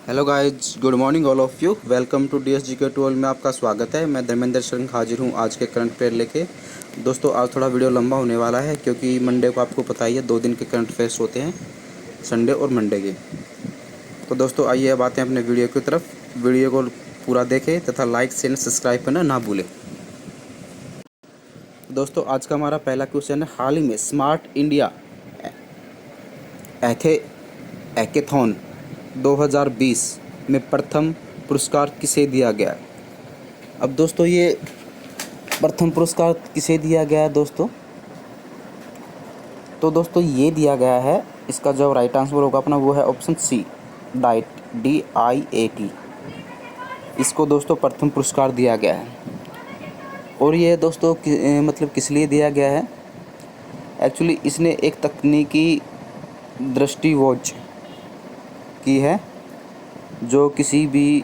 Hello guys, good morning all of you. Welcome to DSGK 12 में आपका स्वागत है। मैं धर्मेंद्र सिंह हाजिर हूँ आज के करंट अफेयर लेके। दोस्तों, आज थोड़ा वीडियो लंबा होने वाला है क्योंकि मंडे को आपको पता ही है 2 दिन के करंट अफेयर्स होते हैं, संडे और मंडे के। तो दोस्तों, आइए अब आते हैं अपने वीडियो की तरफ। वीडियो को पूरा देखें तथा लाइक शेयर सब्सक्राइब करना ना भूलें। दोस्तों, आज का हमारा पहला क्वेश्चन है, हाल ही में स्मार्ट इंडिया हैकेथॉन 2020 में प्रथम पुरस्कार किसे दिया गया। अब दोस्तों, ये प्रथम पुरस्कार किसे दिया गया है दोस्तों? तो दोस्तों, ये दिया गया है, इसका जो राइट आंसर होगा अपना वो है ऑप्शन सी, डाइट, DIAT। इसको दोस्तों प्रथम पुरस्कार दिया गया है। और ये दोस्तों मतलब किस लिए दिया गया है? एक्चुअली इसने एक तकनीकी दृष्टिवोच की है जो किसी भी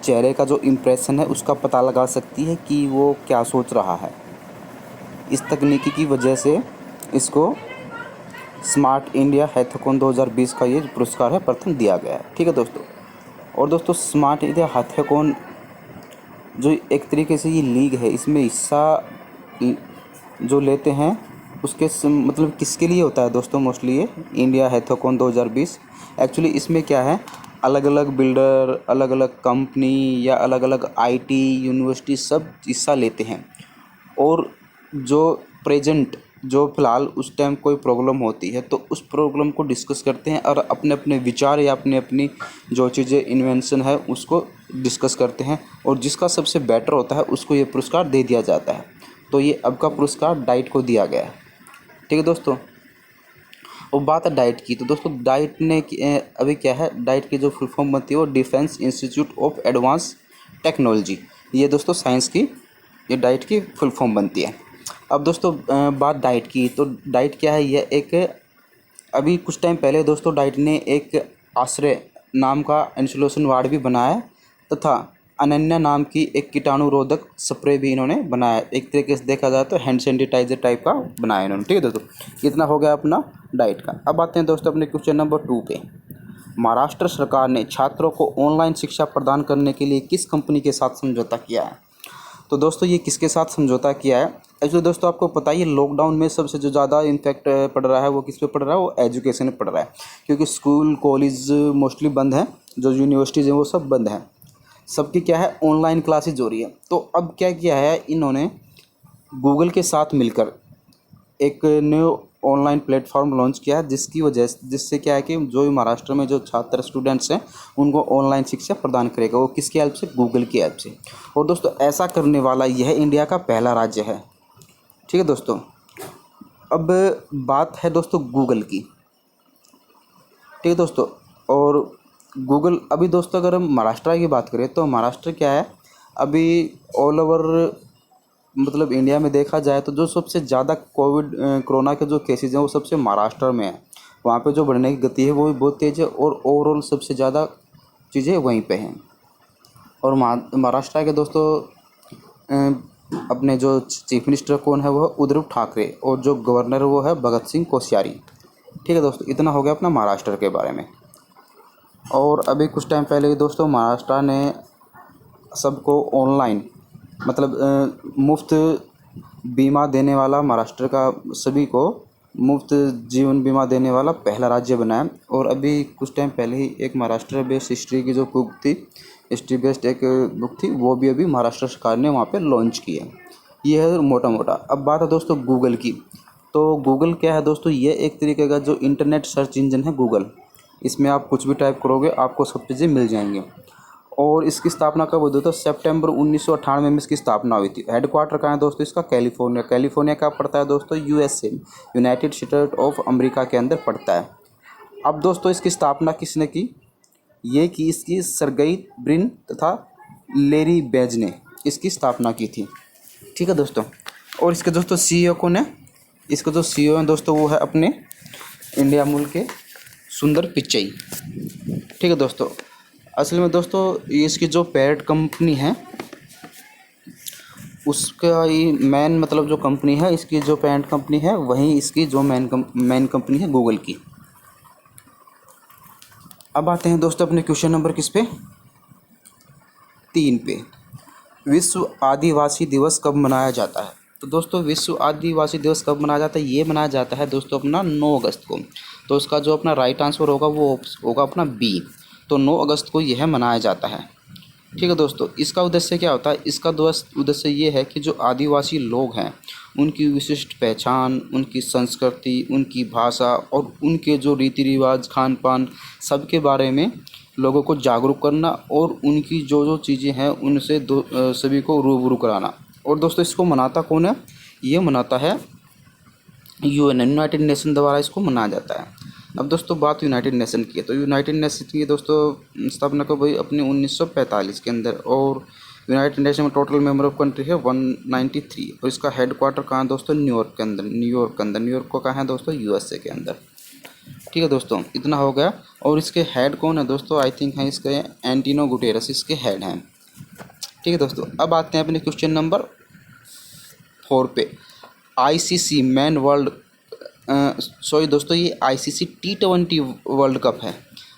चेहरे का जो इम्प्रेशन है उसका पता लगा सकती है कि वो क्या सोच रहा है। इस तकनीकी की वजह से इसको स्मार्ट इंडिया हैकेथॉन 2020 का ये पुरस्कार है प्रथम दिया गया है। ठीक है दोस्तों। और दोस्तों, स्मार्ट इंडिया हैकेथॉन जो एक तरीके से ये लीग है, इसमें हिस्सा जो लेते हैं उसके मतलब किसके लिए होता है दोस्तों? मोस्टली ये इंडिया हैकेथॉन 2020 एक्चुअली इसमें क्या है, अलग अलग बिल्डर, अलग अलग कंपनी या अलग अलग IT यूनिवर्सिटी सब हिस्सा लेते हैं। और जो प्रेजेंट जो फ़िलहाल उस टाइम कोई प्रॉब्लम होती है तो उस प्रॉब्लम को डिस्कस करते हैं और अपने अपने विचार या अपनी अपनी जो चीज़ें इन्वेंशन है उसको डिस्कस करते हैं, और जिसका सबसे बेटर होता है उसको ये पुरस्कार दे दिया जाता है। तो ये अब का पुरस्कार डाइट को दिया गया है। ठीक है दोस्तों। और बात है डाइट की, तो दोस्तों डाइट ने अभी क्या है, डाइट की जो फुल फॉर्म बनती है वो defence institute of advance technology, ये दोस्तों साइंस की ये डाइट की फुल फॉर्म बनती है। अब दोस्तों बात डाइट की, तो डाइट क्या है, यह एक अभी कुछ टाइम पहले दोस्तों डाइट ने एक आश्रय नाम का इंसुलेशन वार्ड भी बनाया तथा अनन्या नाम की एक कीटाणुरोधक स्प्रे भी इन्होंने बनाया। एक तरीके से देखा जाए तो हैंड सैनिटाइजर टाइप का बनाया इन्होंने। ठीक है दोस्तों, इतना हो गया अपना डाइट का। अब आते हैं दोस्तों अपने क्वेश्चन नंबर 2 पे। महाराष्ट्र सरकार ने छात्रों को ऑनलाइन शिक्षा प्रदान करने के लिए किस कंपनी के साथ समझौता किया है? तो दोस्तों, ये किसके साथ समझौता किया है? एक्चुअली दोस्तों आपको पता ही है, लॉकडाउन में सबसे जो ज़्यादा इम्पैक्ट पड़ रहा है वो किस पे पड़ रहा है, वो एजुकेशन पे पड़ रहा है। क्योंकि स्कूल कॉलेज मोस्टली बंद हैं, जो यूनिवर्सिटीज़ हैं वो सब बंद हैं, सबकी क्या है ऑनलाइन क्लासेज हो रही है। तो अब क्या किया है इन्होंने, गूगल के साथ मिलकर एक न्यू ऑनलाइन प्लेटफॉर्म लॉन्च किया है, जिससे क्या है कि जो भी महाराष्ट्र में जो छात्र स्टूडेंट्स हैं उनको ऑनलाइन शिक्षा प्रदान करेगा। वो किसकी हेल्प से? गूगल की हेल्प से। और दोस्तों ऐसा करने वाला यह इंडिया का पहला राज्य है। ठीक है दोस्तों। अब बात है दोस्तों गूगल की। ठीक है दोस्तों। और गूगल अभी दोस्तों अगर हम महाराष्ट्र की बात करें तो महाराष्ट्र क्या है, अभी ऑल ओवर मतलब इंडिया में देखा जाए तो जो सबसे ज़्यादा कोरोना के जो केसेज हैं वो सबसे महाराष्ट्र में है। वहाँ पे जो बढ़ने की गति है वो भी बहुत तेज़ है और ओवरऑल सबसे ज़्यादा चीज़ें वहीं पे हैं। और महाराष्ट्र के दोस्तों अपने जो चीफ मिनिस्टर कौन है वो है उद्धव ठाकरे, और जो गवर्नर वो है भगत सिंह कोश्यारी। ठीक है दोस्तों, इतना हो गया अपना महाराष्ट्र के बारे में। और अभी कुछ टाइम पहले ही दोस्तों महाराष्ट्र ने सबको ऑनलाइन मतलब मुफ्त बीमा देने वाला, महाराष्ट्र का सभी को मुफ्त जीवन बीमा देने वाला पहला राज्य बनाया। और अभी कुछ टाइम पहले ही एक महाराष्ट्र बेस्ड हिस्ट्री की जो बुक थी, हिस्ट्री बेस्ड एक बुक थी, वो भी अभी महाराष्ट्र सरकार ने वहाँ पे लॉन्च की है। ये है मोटा मोटा। अब बात है दोस्तों गूगल की। तो गूगल क्या है दोस्तों, ये एक तरीके का जो इंटरनेट सर्च इंजन है गूगल, इसमें आप कुछ भी टाइप करोगे आपको सब चीज़ें मिल जाएंगी। और इसकी स्थापना कब हुई तो सितंबर 1998 में इसकी स्थापना हुई थी। हेडक्वार्टर कहाँ है दोस्तों इसका? कैलिफोर्निया का पड़ता है दोस्तों, USA, United state of America के अंदर पड़ता है। अब दोस्तों इसकी स्थापना किसने की? ये की इसकी सरगई ब्रिन तथा लेरी बेज ने इसकी स्थापना की थी। ठीक है दोस्तों। और इसके दोस्तों CEO कौन है? इसके जो CEO हैं दोस्तों वो है अपने इंडिया मूल के सुंदर पिचई। ठीक है दोस्तों। असल में दोस्तों ये इसकी जो पेरेंट कंपनी है उसका ही मेन मतलब जो कंपनी है, इसकी जो पेरेंट कंपनी है वहीं इसकी जो मेन कंपनी है गूगल की। अब आते हैं दोस्तों अपने क्वेश्चन नंबर किस पे, 3 पे। विश्व आदिवासी दिवस कब मनाया जाता है? तो दोस्तों विश्व आदिवासी दिवस कब मनाया जाता है? ये मनाया जाता है दोस्तों अपना 9 अगस्त को। तो इसका जो अपना राइट आंसर होगा वो होगा अपना बी। तो 9 अगस्त को यह मनाया जाता है। ठीक है दोस्तों, इसका उद्देश्य क्या होता है? इसका उद्देश्य ये है कि जो आदिवासी लोग हैं उनकी विशिष्ट पहचान, उनकी संस्कृति, उनकी भाषा और उनके जो रीति रिवाज, खान पान, सबके बारे में लोगों को जागरूक करना और उनकी जो जो चीज़ें हैं उनसे सभी को रूबरू कराना। और दोस्तों इसको मनाता कौन है? ये मनाता है UN, यूनाइटेड नेशन द्वारा इसको मनाया जाता है। अब दोस्तों बात यूनाइटेड नेशन की है, तो यूनाइटेड नेशन की दोस्तों स्थापना कब हुई? अपने 1945 के अंदर। और यूनाइटेड नेशन में टोटल मेंबर ऑफ कंट्री है 193। और इसका हेड क्वार्टर कहाँ है दोस्तों? न्यूयॉर्क के अंदर। न्यूयॉर्क को कहाँ है दोस्तों? USA के अंदर। ठीक है दोस्तों, इतना हो गया। और इसके हेड कौन है दोस्तों? आई थिंक हैं इसके एंटिनो गुटेरस इसके हेड हैं। ठीक है दोस्तों, अब आते हैं अपने क्वेश्चन नंबर 4 पे। ICC मैन वर्ल्ड सॉरी दोस्तों, ये ICC T20 वर्ल्ड कप है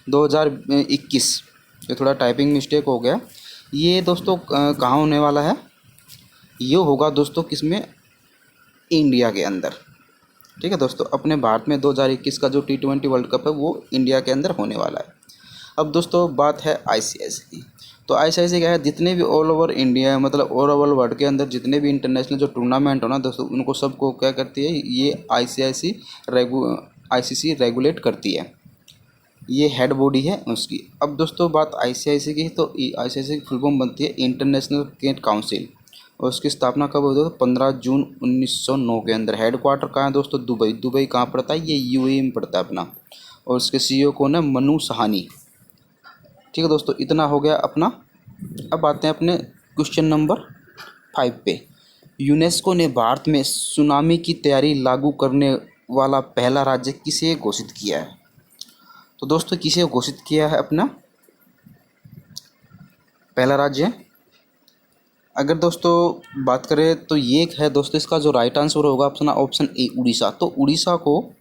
2021। ये थोड़ा टाइपिंग मिस्टेक हो गया। ये दोस्तों कहाँ होने वाला है? ये होगा दोस्तों किसमें? इंडिया के अंदर। ठीक है दोस्तों, अपने भारत में 2021 का जो T20 वर्ल्ड कप है वो इंडिया के अंदर होने वाला है। अब दोस्तों बात है ICC की। तो ICC क्या है? जितने भी ऑल ओवर इंडिया, मतलब ऑल ओवर वर्ल्ड के अंदर जितने भी इंटरनेशनल जो टूर्नामेंट हो ना दोस्तों, उनको सबको क्या करती है? ये ICC रेगुलेट करती है। ये हेड बॉडी है उसकी। अब दोस्तों बात ICC की, तो ICC की फुल फॉर्म बनती है इंटरनेशनल क्रिकेट काउंसिल। और उसकी स्थापना कब हुई? 15 जून 1909 के अंदर। हेड क्वार्टर कहाँ है दोस्तों? दुबई। दुबई कहाँ पड़ता है? ये UAE में पड़ता है अपना। और उसके CEO कौन है? मनु सहानी। ठीक है दोस्तों, इतना हो गया अपना। अब आते हैं अपने क्वेश्चन नंबर 5 पे। यूनेस्को ने भारत में सुनामी की तैयारी लागू करने वाला पहला राज्य किसे घोषित किया है? तो दोस्तों किसे घोषित किया है अपना पहला राज्य? अगर दोस्तों बात करें तो ये है दोस्तों, इसका जो राइट आंसर होगा ऑप्शन ए उड़ीसा। तो उड़ीसा को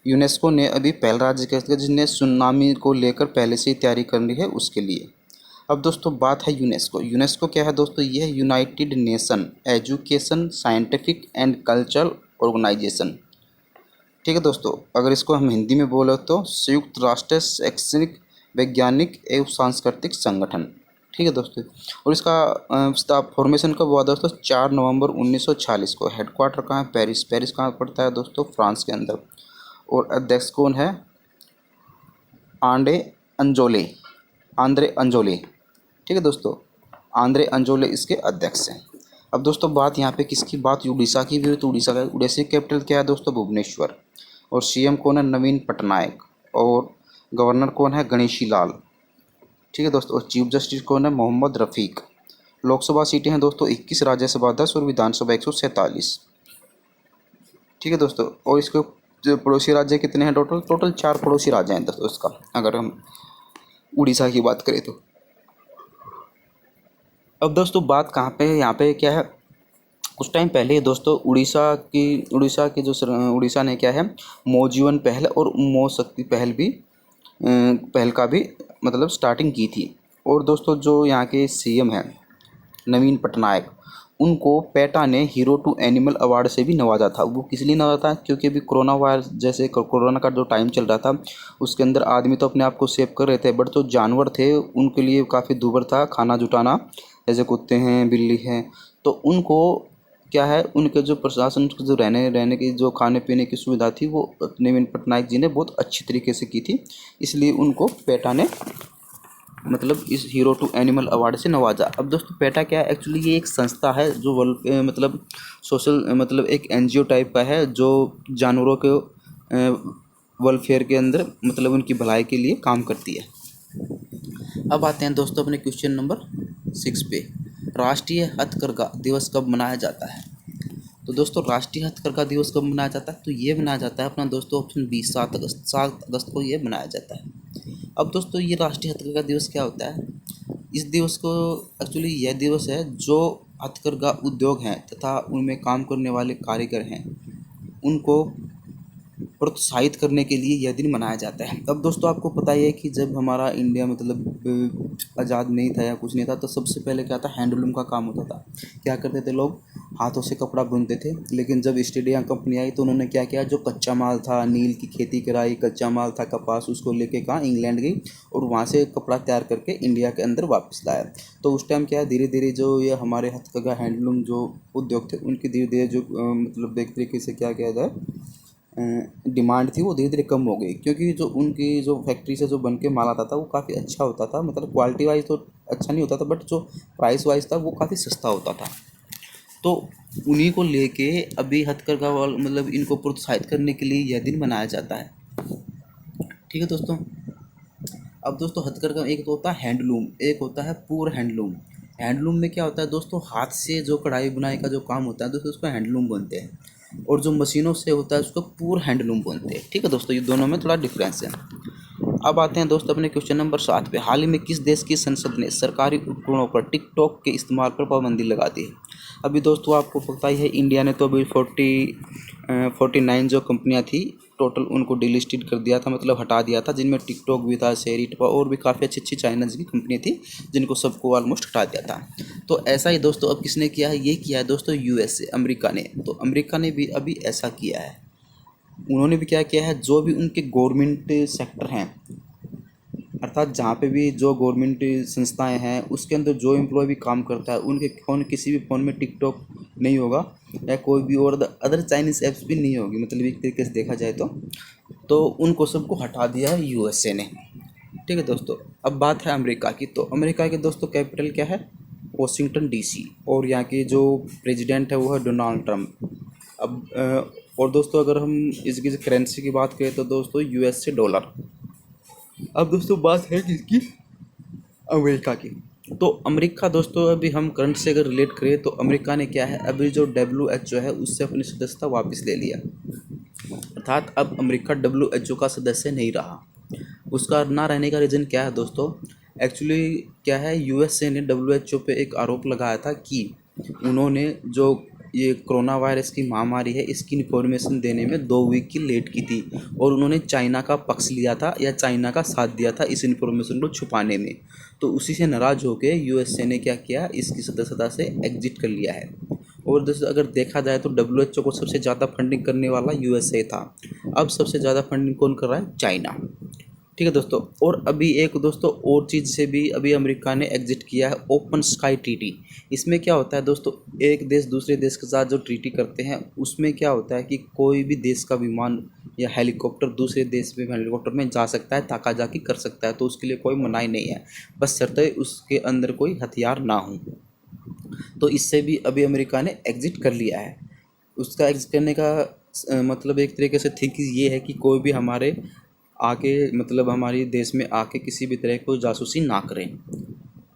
यूनेस्को ने अभी पहला राज्य कह दिया जिसने सुनामी को लेकर पहले से ही तैयारी कर ली है उसके लिए। अब दोस्तों बात है यूनेस्को। यूनेस्को क्या है दोस्तों? ये है United Nation Education, Scientific and Cultural Organization. ठीक है दोस्तों, अगर इसको हम हिंदी में बोले तो संयुक्त राष्ट्र शैक्षणिक, वैज्ञानिक एवं सांस्कृतिक संगठन। ठीक है दोस्तों, और इसका फॉर्मेशन कब हुआ दोस्तों? 4 नवंबर 1946 को। हेड क्वार्टर कहाँ है? पेरिस। पेरिस कहाँ पड़ता है दोस्तों? फ्रांस के अंदर। और अध्यक्ष कौन है? आंद्रे अंजोले। ठीक है दोस्तों, आंद्रे अंजोले इसके अध्यक्ष हैं। अब दोस्तों बात यहाँ पे किसकी बात? उड़ीसा की भी हुई। तो उड़ीसा का उड़ीसा की कैपिटल क्या है दोस्तों? भुवनेश्वर। और CM कौन है? नवीन पटनायक। और गवर्नर कौन है? गणेशी लाल। ठीक है दोस्तों, और चीफ जस्टिस कौन है? मोहम्मद रफ़ीक। लोकसभा सीटें हैं दोस्तों 21, राज्यसभा 10 और विधानसभा 147। ठीक है दोस्तों, और इसके जो पड़ोसी राज्य कितने हैं? टोटल 4 पड़ोसी राज्य हैं दोस्तों इसका, अगर हम उड़ीसा की बात करें तो। अब दोस्तों बात कहाँ पे है? यहाँ पे क्या है, कुछ टाइम पहले दोस्तों उड़ीसा ने क्या है, मौजीवन पहल और मौ शक्ति पहल का भी मतलब स्टार्टिंग की थी। और दोस्तों जो यहाँ के CM हैं नवीन पटनायक, उनको पेटा ने हीरो टू एनिमल अवार्ड से भी नवाजा था। वो किस लिए नवाजा था? क्योंकि अभी कोरोना वायरस जैसे कोरोना का जो टाइम चल रहा था उसके अंदर आदमी तो अपने आप को सेव कर रहे थे, बट जो जानवर थे उनके लिए काफ़ी दूभर था खाना जुटाना, जैसे कुत्ते हैं, बिल्ली हैं। तो उनको क्या है, उनके जो प्रशासन को जो रहने की जो खाने पीने की सुविधा थी वो नवीन पटनायक जी ने बहुत अच्छी तरीके से की थी, इसलिए उनको पेटा ने मतलब इस हीरो टू एनिमल अवार्ड से नवाजा। अब दोस्तों पेटा क्या है? एक्चुअली ये एक संस्था है जो मतलब सोशल मतलब एक NGO टाइप का है जो जानवरों के वेलफेयर के अंदर मतलब उनकी भलाई के लिए काम करती है। अब आते हैं दोस्तों अपने क्वेश्चन नंबर 6 पे। राष्ट्रीय हथकरघा दिवस कब मनाया जाता है? तो दोस्तों राष्ट्रीय हथकरघा दिवस कब मनाया जाता है? तो ये मनाया जाता है अपना दोस्तों ऑप्शन बी 7 अगस्त को ये मनाया जाता है। अब दोस्तों ये राष्ट्रीय हथकरघा दिवस क्या होता है? इस दिवस को एक्चुअली यह दिवस है जो हथकरघा उद्योग हैं तथा उनमें काम करने वाले कारीगर हैं उनको प्रोत्साहित करने के लिए यह दिन मनाया जाता है। अब दोस्तों आपको पता ही है कि जब हमारा इंडिया मतलब आज़ाद नहीं था या कुछ नहीं था, तो सबसे पहले क्या था, हैंडलूम का काम होता था। क्या करते थे लोग, हाथों से कपड़ा बुनते थे। लेकिन जब ईस्ट इंडिया कंपनी आई तो उन्होंने क्या किया, जो कच्चा माल था, नील की खेती कराई, कच्चा माल था कपास, उसको लेके कहाँ, इंग्लैंड गई और वहाँ से कपड़ा तैयार करके इंडिया के अंदर वापस लाया। तो उस टाइम क्या है, धीरे धीरे जो ये हमारे हथकरघा हैंडलूम जो उद्योग थे उनकी धीरे धीरे जो मतलब एक तरीके से क्या किया जाए, डिमांड थी वो धीरे धीरे कम हो गई। क्योंकि जो उनकी जो फैक्ट्री से जो बन के माल आता था वो काफ़ी अच्छा होता था, मतलब क्वालिटी वाइज तो अच्छा नहीं होता था, बट जो प्राइस वाइज था वो काफ़ी सस्ता होता था। तो उन्हीं को लेके अभी हथकरघा वाल मतलब इनको प्रोत्साहित करने के लिए यह दिन मनाया जाता है। ठीक है दोस्तों। अब दोस्तों हथकरघा एक तो होता है हैंडलूम, एक होता है पूर हैंडलूम। हैंडलूम में क्या होता है दोस्तों, हाथ से जो कढ़ाई बुनाई का जो काम होता है दोस्तों उसको हैंडलूम बोलते हैं, और जो मशीनों से होता है उसको पूर हैंडलूम बोलते हैं। ठीक है दोस्तों, ये दोनों में थोड़ा डिफरेंस है। अब आते हैं दोस्तों अपने क्वेश्चन नंबर 7 पे। हाल ही में किस देश की संसद ने सरकारी उपकरणों पर टिकटॉक के इस्तेमाल पर पाबंदी लगा दी है? अभी दोस्तों आपको पता ही है, इंडिया ने तो अभी 49 जो कंपनियां थी टोटल उनको डिलिस्टेड कर दिया था, मतलब हटा दिया था, जिनमें टिकटॉक भी था, शेरिट और भी काफ़ी अच्छी अच्छी चाइनीज़ की कंपनी थी, जिनको सबको ऑलमोस्ट हटा दिया था। तो ऐसा ही दोस्तों अब किसने किया है, ये किया है दोस्तों यूएसए, अमेरिका ने। तो अमेरिका ने भी अभी ऐसा किया है। उन्होंने भी क्या किया है, जो भी उनके गवर्नमेंट सेक्टर हैं, अर्थात जहाँ पे भी जो गवर्नमेंट संस्थाएं हैं उसके अंदर जो एम्प्लॉय भी काम करता है उनके फ़ोन, किसी भी फ़ोन में टिकटॉक नहीं होगा या कोई भी और अदर चाइनीज़ ऐप्स भी नहीं होगी, मतलब एक तरीके से देखा जाए तो उनको सबको हटा दिया है यूएसए ने। ठीक है दोस्तों। अब बात है अमेरिका की। तो अमेरिका के दोस्तों कैपिटल क्या है, वॉशिंगटन डीसी, और यहाँ के जो प्रेसिडेंट है वो है डोनाल्ड ट्रम्प। अब और दोस्तों अगर हम इसकी करेंसी की बात करें तो दोस्तों यूएसए डॉलर। अब दोस्तों बात है किसकी, अमेरिका की। तो अमेरिका दोस्तों अभी हम करंट से अगर रिलेट करें तो अमेरिका ने क्या है, अभी जो WHO है उससे अपनी सदस्यता वापस ले लिया, अर्थात अब अमेरिका WHO का सदस्य नहीं रहा। उसका ना रहने का रीज़न क्या है दोस्तों, एक्चुअली क्या है, यूएसए ने WHO पे एक आरोप लगाया था कि उन्होंने जो ये कोरोना वायरस की महामारी है इसकी इन्फॉर्मेशन देने में 2 वीक की लेट की थी, और उन्होंने चाइना का पक्ष लिया था या चाइना का साथ दिया था इस इन्फॉर्मेशन को छुपाने में। तो उसी से नाराज़ होकर यूएसए ने क्या किया, इसकी सदस्यता से एग्जिट कर लिया है। और दोस्तों अगर देखा जाए तो WHO को सबसे ज़्यादा फंडिंग करने वाला यूएसए था। अब सबसे ज़्यादा फंडिंग कौन कर रहा है, चाइना। ठीक है दोस्तों। और अभी एक दोस्तों और चीज़ से भी अभी अमेरिका ने एग्जिट किया है, ओपन स्काई ट्रीटी। इसमें क्या होता है दोस्तों, एक देश दूसरे देश के साथ जो ट्रीटी करते हैं उसमें क्या होता है कि कोई भी देश का विमान या हेलीकॉप्टर दूसरे देश में हेलीकॉप्टर में जा सकता है, ताका जाकी कर सकता है, तो उसके लिए कोई मनाही नहीं है, बस शर्त उसके अंदर कोई हथियार ना हो। तो इससे भी अभी अमेरिका ने एग्जिट कर लिया है। उसका एग्जिट करने का मतलब एक तरीके से थिंकिंग ये है कि कोई भी हमारे आके मतलब हमारे देश में आके किसी भी तरह को जासूसी ना करें।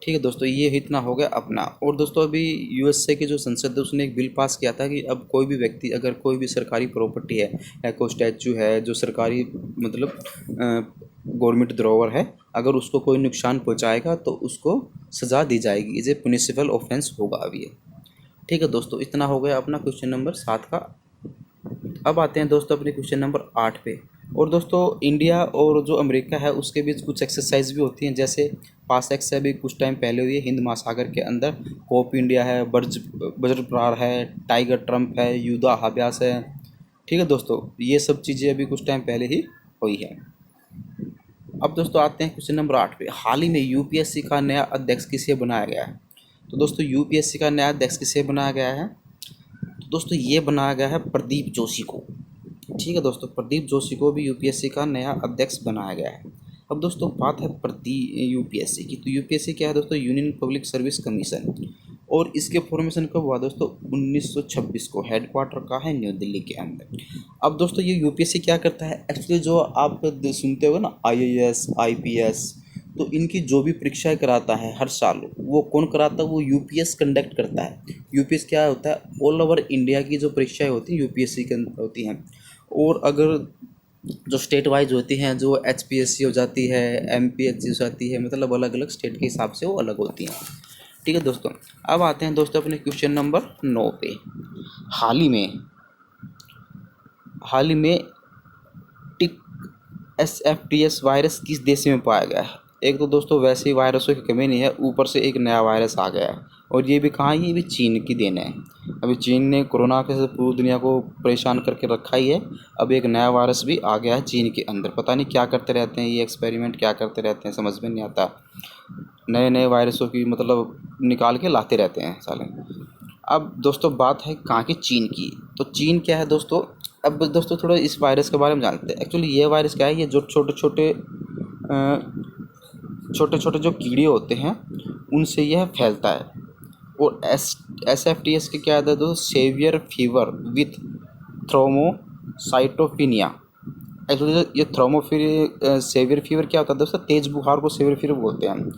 ठीक है दोस्तों, ये इतना हो गया अपना। और दोस्तों अभी यूएसए की जो संसद है उसने एक बिल पास किया था कि अब कोई भी व्यक्ति अगर कोई भी सरकारी प्रॉपर्टी है या कोई स्टैचू है जो सरकारी मतलब गवर्नमेंट धरोहर है, अगर उसको कोई नुकसान पहुंचाएगा तो उसको सज़ा दी जाएगी, इसे पुनिसिपल ऑफेंस होगा अब ये। ठीक है दोस्तों, इतना हो गया अपना क्वेश्चन नंबर 7 का। अब आते हैं दोस्तों अपने क्वेश्चन नंबर 8 पे। और दोस्तों इंडिया और जो अमेरिका है उसके बीच कुछ एक्सरसाइज भी होती हैं, जैसे पास एक्स अभी कुछ टाइम पहले हुई है हिंद महासागर के अंदर, कोप इंडिया है, वज्र प्रहार है, टाइगर ट्रम्प है, युद्धा अभ्यास है। ठीक है दोस्तों, ये सब चीज़ें अभी कुछ टाइम पहले ही हुई है। अब दोस्तों आते हैं क्वेश्चन नंबर 8 पे। हाल ही में यूपीएससी का नया अध्यक्ष किसे बनाया गया है? तो दोस्तों यूपीएससी का नया अध्यक्ष किसे बनाया गया है, तो दोस्तों ये बनाया गया है प्रदीप जोशी को। ठीक है दोस्तों, प्रदीप जोशी को भी यूपीएससी का नया अध्यक्ष बनाया गया है। अब दोस्तों बात है यूपीएससी की। तो यूपीएससी क्या है दोस्तों, यूनियन पब्लिक सर्विस कमीशन, और इसके फॉर्मेशन कब हुआ दोस्तों, 1926 को। हेडक्वार्टर का है न्यू दिल्ली के अंदर। अब दोस्तों ये यूपीएससी क्या करता है, एक्चुअली जो आप सुनते हो ना आईएएस आईपीएस, तो इनकी जो भी परीक्षाएं कराता है हर साल वो कौन कराता है, वो यूपीएस कंडक्ट करता है। यूपीएस क्या होता है, ऑल ओवर इंडिया की जो परीक्षाएं होती हैं यूपीएससी के होती हैं। और अगर जो स्टेट वाइज होती हैं, जो एचपीएससी हो जाती है, एमपीएससी हो जाती है, मतलब अलग अलग स्टेट के हिसाब से वो अलग होती हैं। ठीक है दोस्तों। अब आते हैं दोस्तों अपने क्वेश्चन नंबर 9 पे। हाल ही में SFTS वायरस किस देश में पाया गया है? एक तो दोस्तों वैसे ही वायरसों की कमी नहीं है, ऊपर से एक नया वायरस आ गया है और ये भी कहाँ, ये भी चीन की देन है। अभी चीन ने कोरोना के से पूरी दुनिया को परेशान करके रखा ही है। अब एक नया वायरस भी आ गया है चीन के अंदर। पता नहीं क्या करते रहते हैं ये एक्सपेरिमेंट, क्या करते रहते हैं, समझ में नहीं आता। नए नए वायरसों की मतलब निकाल के लाते रहते हैं साले। अब दोस्तों बात है कहाँ की, चीन की। तो चीन क्या है दोस्तों, अब दोस्तों थोड़ा इस वायरस के बारे में जानते हैं। एक्चुअली ये वायरस क्या है, ये जो छोटे छोटे जो कीड़े होते हैं उनसे यह फैलता है। और SFTS के क्या है दोस्तों, सेवियर फीवर विथ थ्रोमोसाइटोपिनिया। एक्चुअली ये सेवियर फीवर क्या होता है दोस्तों, तेज बुखार को सेवियर फीवर बोलते हैं।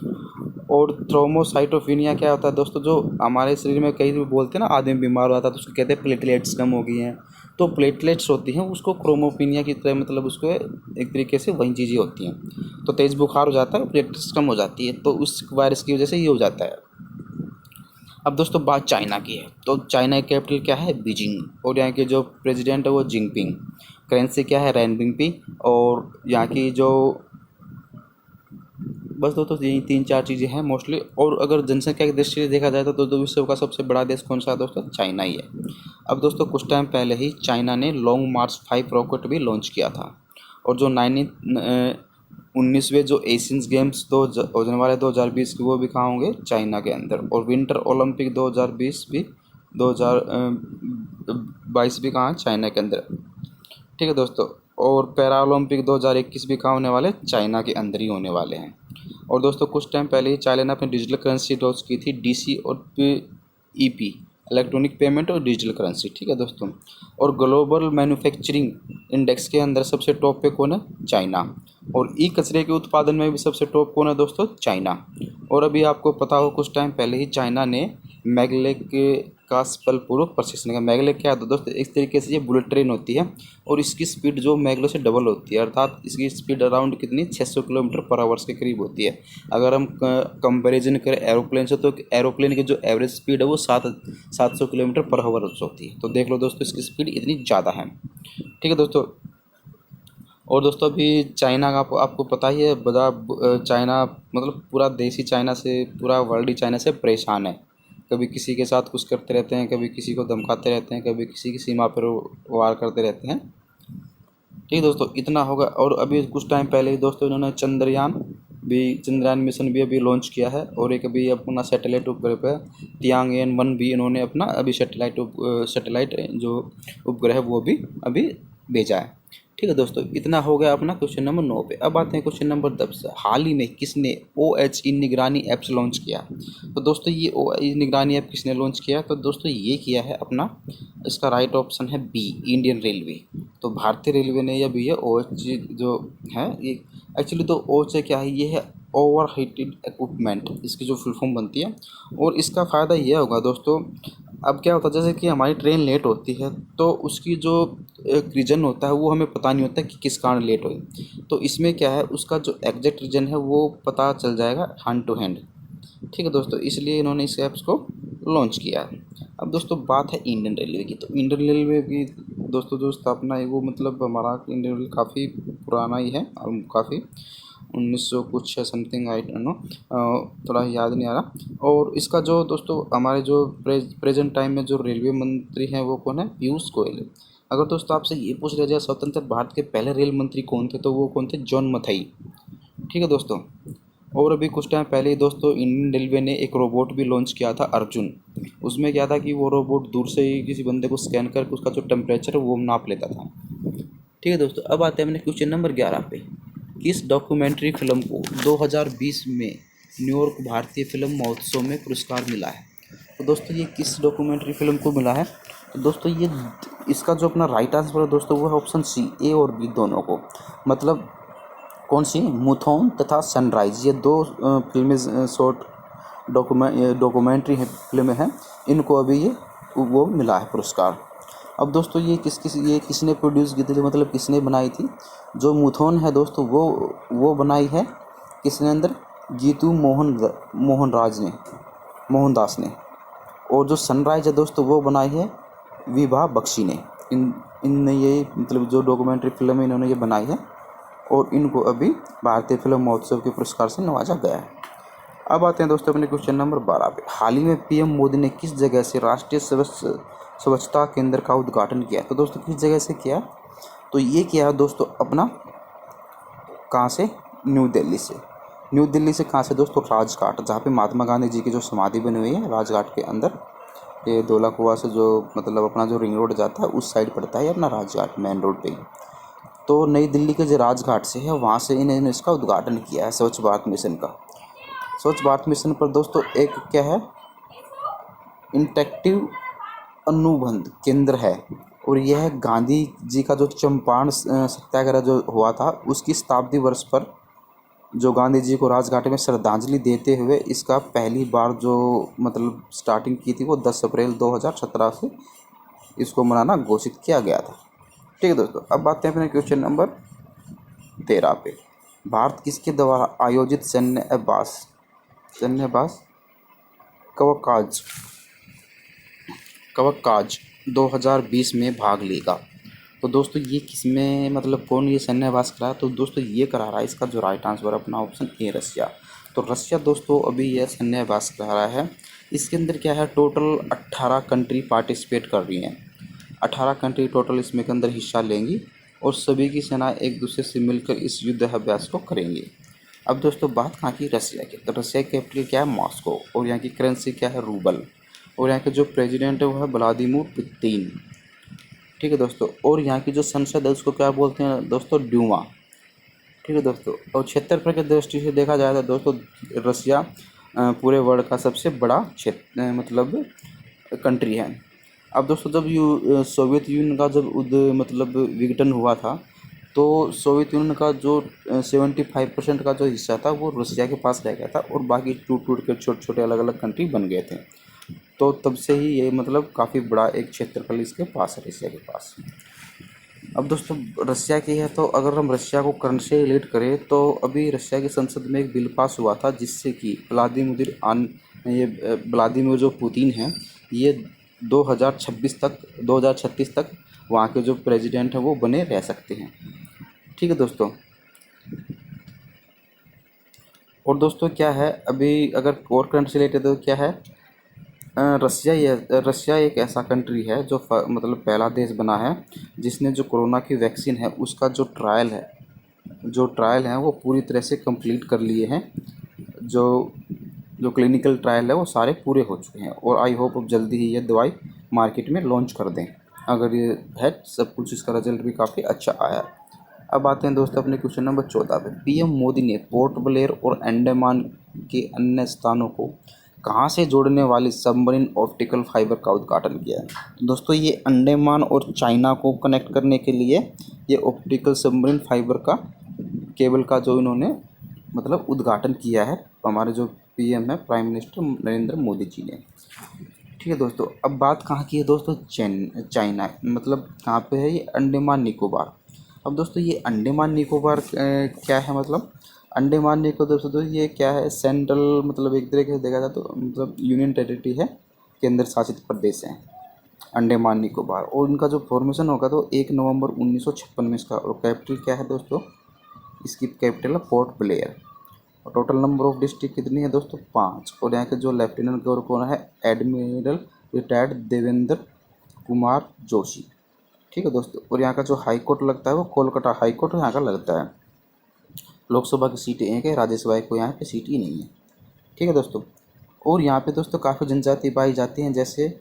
और थ्रोमोसाइटोपिनिया क्या होता है दोस्तों, जो हमारे शरीर में कई बोलते हैं ना, आदमी बीमार होता है तो उसको कहते हैं प्लेटलेट्स कम हो गई हैं। तो प्लेटलेट्स होती हैं, उसको क्रोमोपिनिया की तरह मतलब उसको एक तरीके से वही चीज़ें होती हैं। तो तेज़ बुखार हो जाता है, प्लेटलेट्स कम हो जाती है, तो उस वायरस की वजह से ये हो जाता है। अब दोस्तों बात चाइना की है। तो चाइना की कैपिटल क्या है, बीजिंग। और यहाँ के जो प्रेसिडेंट है वो जिनपिंग। करेंसी क्या है, रेनबिंपी। और यहाँ की जो बस दोस्तों यही 3-4 चीज़ें हैं मोस्टली। और अगर जनसंख्या की दृष्टि से देखा जाए तो विश्व का सबसे बड़ा देश कौन सा है दोस्तों, चाइना ही है। अब दोस्तों कुछ टाइम पहले ही चाइना ने लॉन्ग मार्च 5 रॉकेट भी लॉन्च किया था। और जो 19वें जो एशियंस गेम्स होने वाले 2020 के, वो भी कहाँ होंगे, चाइना के अंदर। और विंटर ओलंपिक 2020 भी 2022 भी कहाँ, चाइना के अंदर। ठीक है दोस्तों। और पैरा ओलंपिक 2021 भी कहाँ होने वाले, चाइना के अंदर ही होने वाले हैं। और दोस्तों कुछ टाइम पहले ही चाइना ने अपनी डिजिटल करेंसी लॉन्च की थी, DC और EP, इलेक्ट्रॉनिक पेमेंट और डिजिटल करेंसी। ठीक है दोस्तों। और ग्लोबल मैन्युफैक्चरिंग इंडेक्स के अंदर सबसे टॉप पे कौन है, चाइना। और ई कचरे के उत्पादन में भी सबसे टॉप कौन है दोस्तों, चाइना। और अभी आपको पता हो कुछ टाइम पहले ही चाइना ने मैगलेक का सफलपूर्वक प्रशिक्षण किया। मैगलेक क्या है दोस्तों, इस तरीके से ये बुलेट ट्रेन होती है और इसकी स्पीड जो मैगलो से डबल होती है, अर्थात इसकी स्पीड अराउंड कितनी, 600 किलोमीटर पर आवर्स के करीब होती है। अगर हम कंपैरिजन करें एरोप्लेन से, तो एरोप्लेन की जो एवरेज स्पीड है वो 700 किलोमीटर पर आवर्स होती है। तो देख लो दोस्तों इसकी स्पीड इतनी ज़्यादा है। ठीक है दोस्तों। और दोस्तों अभी चाइना का आपको पता ही है, चाइना मतलब पूरा देश ही चाइना से, पूरा वर्ल्ड ही चाइना से परेशान है। कभी किसी के साथ कुछ करते रहते हैं, कभी किसी को धमकाते रहते हैं, कभी किसी की सीमा पर वार करते रहते हैं। ठीक है दोस्तों, इतना होगा। और अभी कुछ टाइम पहले ही दोस्तों इन्होंने चंद्रयान मिशन भी अभी लॉन्च किया है। और एक अभी अपना सैटेलाइट उपग्रह है तियांगेन-1 भी इन्होंने अपना अभी सैटेलाइट जो उपग्रह है वो भी अभी भेजा है। ठीक है दोस्तों, इतना हो गया अपना क्वेश्चन नंबर 9 पे। अब आते हैं क्वेश्चन नंबर 10। हाल ही में किसने OHE निगरानी ऐप्स लॉन्च किया? तो दोस्तों ये OHE निगरानी ऐप किसने लॉन्च किया? तो दोस्तों ये किया है अपना, इसका राइट ऑप्शन है बी, इंडियन रेलवे। तो भारतीय रेलवे ने यह भी है OHE जो है ये। एक्चुअली तो OHE क्या है, ये है ओवर हीटेड इक्विपमेंट, इसकी जो फुल फॉर्म बनती है। और इसका फ़ायदा ये होगा दोस्तों, अब क्या होता है जैसे कि हमारी ट्रेन लेट होती है तो उसकी जो एक रीज़न होता है वो हमें पता नहीं होता कि किस कारण लेट हुई। तो इसमें क्या है, उसका जो एग्जैक्ट रीज़न है वो पता चल जाएगा हैंड टू हैंड। ठीक है दोस्तों, इसलिए इन्होंने इस ऐप्स को लॉन्च किया है। अब दोस्तों बात है इंडियन रेलवे की। तो इंडियन रेलवे की दोस्तों जो स्थापना है वो मतलब हमारा इंडियन रेलवे काफ़ी पुराना ही है और काफ़ी 1900 कुछ है समथिंग, आई डोंट नो, थोड़ा याद नहीं आ रहा। और इसका जो दोस्तों हमारे जो प्रेजेंट टाइम में जो रेलवे मंत्री हैं वो कौन है, पीयूष गोयल। अगर दोस्तों आपसे ये पूछ लिया जाए स्वतंत्र भारत के पहले रेल मंत्री कौन थे, तो वो कौन थे, जॉन मथाई। ठीक है दोस्तों। और अभी कुछ टाइम पहले ही दोस्तों इंडियन रेलवे ने एक रोबोट भी लॉन्च किया था, अर्जुन। उसमें क्या था कि वो रोबोट दूर से ही किसी बंदे को स्कैन करके उसका जो टेम्परेचर है वो नाप लेता था। ठीक है दोस्तों, अब आते हैं अपने क्वेश्चन नंबर 11 पे। किस डॉक्यूमेंट्री फिल्म को 2020 में न्यूयॉर्क भारतीय फिल्म महोत्सव में पुरस्कार मिला है? तो दोस्तों ये किस डॉक्यूमेंट्री फिल्म को मिला है? तो दोस्तों ये इसका जो अपना राइट आंसर है दोस्तों वो है ऑप्शन सी, ए और बी दोनों को। मतलब कौन सी, मुथोन तथा सनराइज, ये दो फिल्में शॉर्ट डॉक्यूमेंट्री फिल्में हैं, इनको अभी ये वो मिला है पुरस्कार। अब दोस्तों ये किसने प्रोड्यूस की थी, मतलब किसने बनाई थी? जो मुथोन है दोस्तों वो बनाई है किसने अंदर, जीतू मोहनदास ने। और जो सनराइज है दोस्तों वो बनाई है विभा बख्शी ने। इनने ये मतलब जो डॉक्यूमेंट्री फिल्म है इन्होंने ये बनाई है। और इनको अभी भारतीय फिल्म महोत्सव के पुरस्कार से नवाजा गया है। अब आते हैं दोस्तों अपने क्वेश्चन नंबर 12 पे। हाल ही में पीएम मोदी ने किस जगह से राष्ट्रीय स्वच्छता केंद्र का उद्घाटन किया? तो दोस्तों किस जगह से किया? तो ये किया है दोस्तों अपना कहाँ से? न्यू दिल्ली से। न्यू दिल्ली से कहाँ से दोस्तों? राजघाट, जहाँ पे महात्मा गांधी जी की जो समाधि बनी हुई है राजघाट के अंदर। ये धौला कुआं से जो मतलब अपना जो रिंग रोड जाता है उस साइड पड़ता है अपना राजघाट, मेन रोड पे ही। तो नई दिल्ली के जो राजघाट से है वहाँ से इन्होंने इसका उद्घाटन किया है स्वच्छ भारत मिशन का। स्वच्छ भारत मिशन पर दोस्तों एक क्या है? इंटरेक्टिव अनुबंध केंद्र है, और यह गांधी जी का जो चंपारण सत्याग्रह जो हुआ था उसकी शताब्दी वर्ष पर जो गांधी जी को राजघाट में श्रद्धांजलि देते हुए इसका पहली बार जो मतलब स्टार्टिंग की थी वो 10 अप्रैल 2017 से इसको मनाना घोषित किया गया था। ठीक है दोस्तों, अब बात हैं अपने क्वेश्चन नंबर 13 पे। भारत किसके द्वारा आयोजित सैन्य अभ्यास कवकाज 2020 में भाग लेगा? तो दोस्तों ये किस में मतलब कौन ये सैन्य अभ्यास करा? तो दोस्तों ये करा रहा है, इसका जो राइट आंसर अपना ऑप्शन ए रसिया। तो रसिया दोस्तों अभी यह सैन्य अभ्यास करा रहा है। इसके अंदर क्या है? टोटल 18 कंट्री पार्टिसिपेट कर रही हैं। 18 कंट्री टोटल इसमें के अंदर हिस्सा लेंगी और सभी की सेना एक दूसरे से मिलकर इस युद्ध अभ्यास को करेंगी। अब दोस्तों बात कहाँ की? रसिया की। तो रसिया की कैपिटल क्या है? मॉस्को, और यहाँ की करेंसी क्या है? रूबल, और यहाँ के जो प्रेसिडेंट है वो है व्लादिमीर पुतिन। ठीक है दोस्तों, और यहाँ की जो संसद है उसको क्या बोलते हैं दोस्तों? ड्यूमा। ठीक है दोस्तों, और क्षेत्रफल की दृष्टि से देखा जाए तो दोस्तों रसिया पूरे वर्ल्ड का सबसे बड़ा क्षेत्र मतलब कंट्री है। अब दोस्तों जब सोवियत यूनियन का जब मतलब विघटन हुआ था तो सोवियत यूनियन का जो 75% का जो हिस्सा था वो रसिया के पास रह गया था, और बाकी टूट टूट के छोटे छोटे अलग अलग कंट्री बन गए थे। तो तब से ही ये मतलब काफ़ी बड़ा एक क्षेत्रफल इसके पास है, रसिया के पास। अब दोस्तों रसिया की है, तो अगर हम रसिया को करंट से रिलेट करें तो अभी रसिया की संसद में एक बिल पास हुआ था जिससे कि व्लादिमीर जो पुतिन है ये 2036 तक वहाँ के जो प्रेसिडेंट हैं वो बने रह सकते हैं। ठीक है दोस्तों, और दोस्तों क्या है अभी अगर और करंट से रिलेटेड तो क्या है? रसिया एक ऐसा कंट्री है जो मतलब पहला देश बना है जिसने जो कोरोना की वैक्सीन है उसका जो ट्रायल है वो पूरी तरह से कंप्लीट कर लिए हैं। जो क्लिनिकल ट्रायल है वो सारे पूरे हो चुके हैं, और आई होप अब जल्दी ही ये दवाई मार्केट में लॉन्च कर दें। अगर ये है सब कुछ, इसका रिजल्ट भी काफ़ी अच्छा आया। अब आते हैं दोस्तों अपने क्वेश्चन नंबर 14 पे। पीएम मोदी ने पोर्ट ब्लेयर और अंडमान के अन्य स्थानों को कहाँ से जोड़ने वाली सबमरीन ऑप्टिकल फाइबर का उद्घाटन किया है? दोस्तों ये अंडमान और चाइना को कनेक्ट करने के लिए ये ऑप्टिकल सबमरीन फाइबर का केबल का जो इन्होंने मतलब उद्घाटन किया है हमारे जो पीएम है प्राइम मिनिस्टर नरेंद्र मोदी जी ने। ठीक है दोस्तों, अब बात कहाँ की है दोस्तों? चाइना, मतलब कहाँ पे है ये? अंडमान निकोबार। अब दोस्तों ये अंडमान निकोबार क्या है? मतलब अंडमान निकोबार दोस्तों ये क्या है? सेंट्रल मतलब एक तरीके से देखा जाए तो मतलब यूनियन टेरिटरी है, केंद्र शासित प्रदेश है अंडमान निकोबार। और इनका जो फॉर्मेशन होगा तो 1 नवंबर 1956 में इसका। और कैपिटल क्या है दोस्तों? इसकी कैपिटल है पोर्ट ब्लेयर। और टोटल नंबर ऑफ डिस्ट्रिक्ट कितनी है दोस्तों? 5। और यहाँ के जो लेफ्टिनेंट गवर्नर कौन है? Admiral retired Devendra Kumar Joshi. ठीक है दोस्तों, और यहाँ का जो हाई कोर्ट लगता है वो कोलकाता हाई कोर्ट यहाँ का लगता है। लोकसभा की सीटें एक है, राज्यसभा को यहाँ पे सीट ही नहीं है। ठीक है दोस्तों, और यहाँ पे दोस्तों काफ़ी जनजाति पाई जाती हैं, जैसे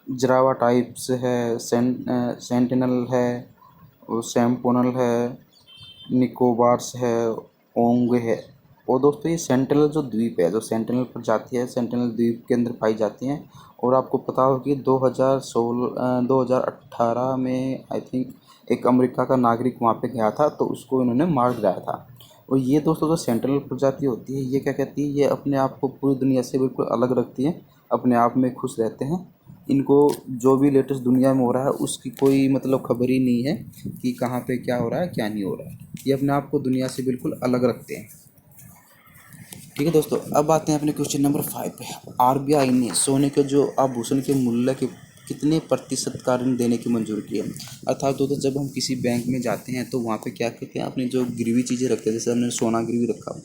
जरावा टाइप्स है, सेंटिनल है, और सैम्पोनल है, निकोबार्स है, ओंग है। और दोस्तों ये सेंटिनल जो द्वीप है, जो सेंटिनल प्रजाति है, सेंटिनल द्वीप के अंदर पाई जाती हैं। और आपको पता हो कि 2018 में आई थिंक एक अमेरिका का नागरिक वहाँ पे गया था तो उसको इन्होंने मार गिराया था। और ये दोस्तों जो सेंट्रल प्रजाति होती है ये क्या कहती है? ये अपने आप को पूरी दुनिया से बिल्कुल अलग रखती है, अपने आप में खुश रहते हैं। इनको जो भी लेटेस्ट दुनिया में हो रहा है उसकी कोई मतलब खबर ही नहीं है कि कहाँ पे क्या हो रहा है क्या नहीं हो रहा है। ये अपने आप को दुनिया से बिल्कुल अलग रखते हैं। ठीक है दोस्तों, अब आते हैं अपने क्वेश्चन नंबर 5 पे। आरबीआई ने सोने के जो आभूषण के मूल्य के कितने प्रतिशत का ऋण देने की मंजूरी की है। अर्थात दोस्तों जब हम किसी बैंक में जाते हैं तो वहाँ पे क्या करते हैं, अपनी जो गिरवी चीज़ें रखते हैं, जैसे हमने सोना गिरवी रखा,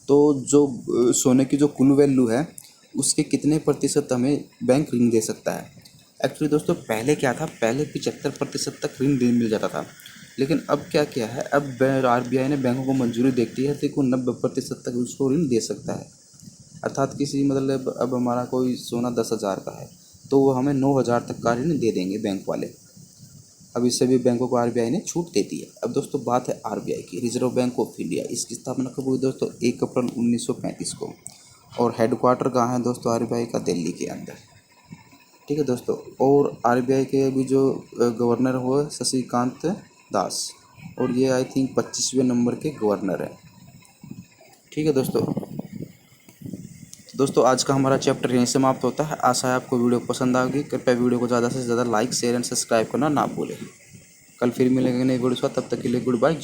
तो जो सोने की जो कुल वैल्यू है उसके कितने प्रतिशत हमें बैंक ऋण दे सकता है। एक्चुअली दोस्तों पहले क्या था, पहले 75% तक ऋण मिल जाता था, लेकिन अब क्या किया है, अब RBI ने बैंकों को मंजूरी देती है तो 90% तक उसको ऋण दे सकता है। अर्थात किसी मतलब अब हमारा कोई सोना 10,000 का है तो वो हमें 9,000 तक का ऋण दे देंगे बैंक वाले। अब इससे भी बैंकों को RBI ने छूट दे दी है। अब दोस्तों बात है RBI की, रिजर्व बैंक ऑफ इंडिया। इसकी स्थापना कब हुई दोस्तों, 1 अप्रैल 1935 को। और हेडक्वार्टर कहाँ है दोस्तों RBI का, दिल्ली के अंदर। ठीक है दोस्तों, और RBI के अभी जो गवर्नर हुए शशिकांत दास, और ये आई थिंक 25वें नंबर के गवर्नर है। ठीक है दोस्तों आज का हमारा चैप्टर यहीं समाप्त होता है। आशा है आपको वीडियो पसंद आएगी। कृपया वीडियो को ज़्यादा से ज़्यादा लाइक, शेयर एंड सब्सक्राइब करना ना भूलें। कल फिर मिलेंगे नई वीडियो के साथ, तब तक के लिए गुड बाय।